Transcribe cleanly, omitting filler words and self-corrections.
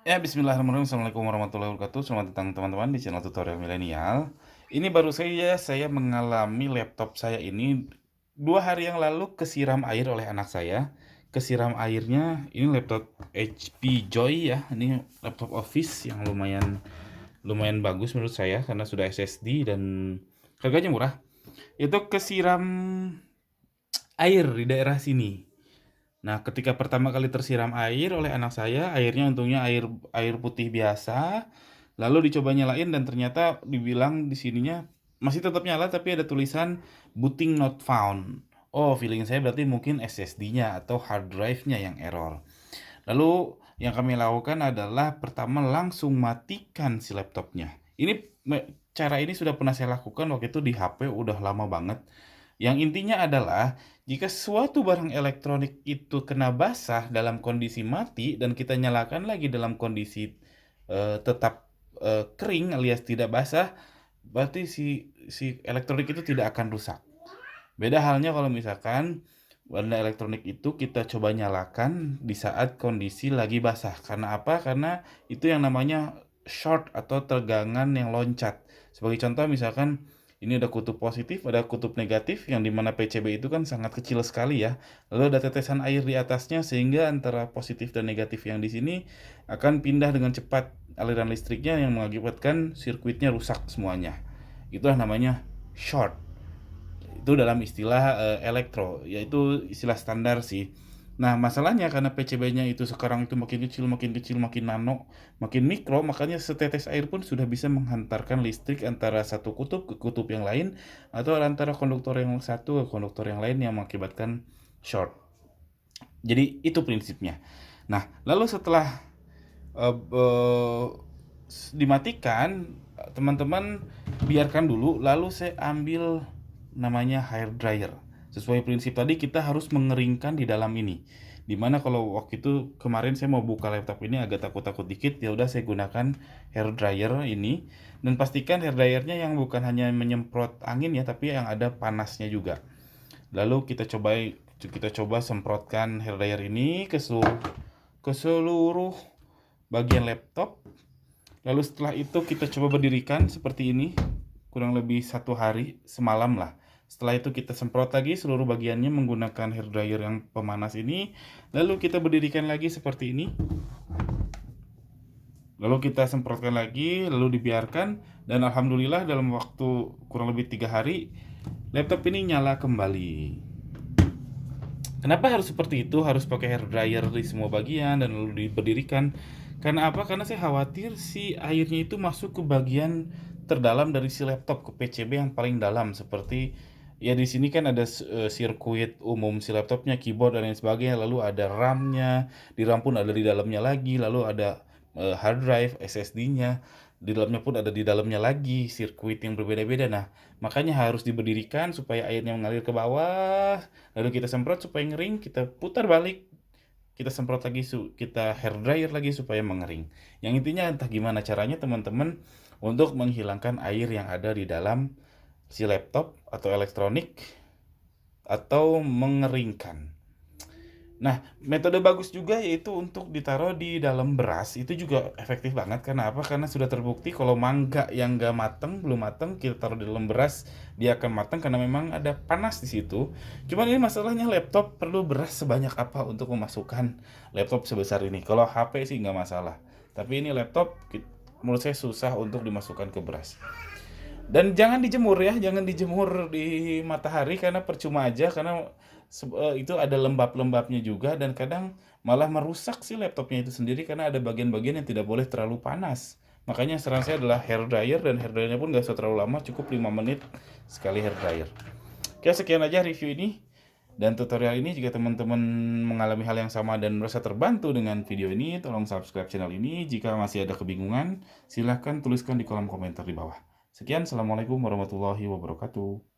Ya, bismillahirrahmanirrahim. Assalamualaikum warahmatullahi wabarakatuh. Selamat datang teman-teman di channel tutorial milenial. Ini baru saja saya mengalami laptop saya ini 2 hari yang lalu kesiram air oleh anak saya. Kesiram airnya, ini laptop HP Joy ya. Ini laptop office yang lumayan lumayan bagus menurut saya karena sudah SSD dan harganya murah. Itu kesiram air di daerah sini. Nah, ketika pertama kali tersiram air oleh anak saya, airnya untungnya air air putih biasa, lalu dicoba nyalain dan ternyata dibilang di sininya masih tetap nyala tapi ada tulisan booting not found. Oh, feeling saya berarti mungkin SSD-nya atau hard drive-nya yang error. Lalu yang kami lakukan adalah pertama langsung matikan si laptopnya. Cara ini sudah pernah saya lakukan waktu itu di HP udah lama banget. Yang intinya adalah jika suatu barang elektronik itu kena basah dalam kondisi mati dan kita nyalakan lagi dalam kondisi tetap kering alias tidak basah, berarti si elektronik itu tidak akan rusak. Beda halnya kalau misalkan benda elektronik itu kita coba nyalakan di saat kondisi lagi basah. Karena apa? Karena itu yang namanya short atau tegangan yang loncat. Sebagai contoh misalkan ini ada kutub positif, ada kutub negatif, yang dimana PCB itu kan sangat kecil sekali ya. Lalu ada tetesan air di atasnya sehingga antara positif dan negatif yang di sini akan pindah dengan cepat aliran listriknya yang mengakibatkan sirkuitnya rusak semuanya. Itulah namanya short. Itu dalam istilah elektro, yaitu istilah standar sih. Nah, masalahnya karena PCB-nya itu sekarang itu makin kecil, makin kecil, makin nano, makin mikro, makanya setetes air pun sudah bisa menghantarkan listrik antara satu kutub ke kutub yang lain, atau antara konduktor yang satu ke konduktor yang lain yang mengakibatkan short. Jadi itu prinsipnya. Nah, lalu setelah dimatikan, teman-teman biarkan dulu, lalu saya ambil namanya hair dryer. Sesuai prinsip tadi kita harus mengeringkan di dalam ini. Dimana kalau waktu itu kemarin saya mau buka laptop ini agak takut-takut dikit, ya udah saya gunakan hair dryer ini dan pastikan hair dryernya yang bukan hanya menyemprot angin ya, tapi yang ada panasnya juga. Lalu kita coba semprotkan hair dryer ini ke seluruh bagian laptop. Lalu setelah itu kita coba berdirikan seperti ini, kurang lebih 1 hari, semalam lah. Setelah itu kita semprot lagi seluruh bagiannya menggunakan hair dryer yang pemanas ini. Lalu kita berdirikan lagi seperti ini. Lalu kita semprotkan lagi, lalu dibiarkan. Dan alhamdulillah dalam waktu kurang lebih 3 hari, laptop ini nyala kembali. Kenapa harus seperti itu? Harus pakai hair dryer di semua bagian dan lalu diberdirikan. Karena apa? Karena saya khawatir si airnya itu masuk ke bagian terdalam dari si laptop, ke PCB yang paling dalam seperti ya di sini kan ada sirkuit umum si laptopnya, keyboard dan lain sebagainya, lalu ada RAM-nya, di RAM pun ada di dalamnya lagi, lalu ada hard drive, SSD-nya, di dalamnya pun ada di dalamnya lagi sirkuit yang berbeda-beda. Nah, makanya harus diberdirikan supaya airnya mengalir ke bawah. Lalu kita semprot supaya ngering, kita putar balik, kita semprot lagi, kita hair dryer lagi supaya mengering. Yang intinya entah gimana caranya teman-teman untuk menghilangkan air yang ada di dalam si laptop atau elektronik atau mengeringkan. Nah, metode bagus juga yaitu untuk ditaruh di dalam beras. Itu juga efektif banget. Karena apa? Karena sudah terbukti kalau mangga yang nggak mateng, belum mateng, kita taruh di dalam beras, dia akan mateng karena memang ada panas di situ. Cuman ini masalahnya laptop perlu beras sebanyak apa untuk memasukkan laptop sebesar ini. Kalau HP sih nggak masalah. Tapi ini laptop menurut saya susah untuk dimasukkan ke beras. Dan jangan dijemur ya, jangan dijemur di matahari karena percuma aja, karena itu ada lembab-lembabnya juga dan kadang malah merusak si laptopnya itu sendiri karena ada bagian-bagian yang tidak boleh terlalu panas. Makanya saran saya adalah hair dryer, dan hair dryernya pun gak usah terlalu lama, cukup 5 menit sekali hair dryer. Oke, sekian aja review ini dan tutorial ini. Jika teman-teman mengalami hal yang sama dan merasa terbantu dengan video ini, tolong subscribe channel ini. Jika masih ada kebingungan, silahkan tuliskan di kolom komentar di bawah. Sekian, assalamualaikum warahmatullahi wabarakatuh.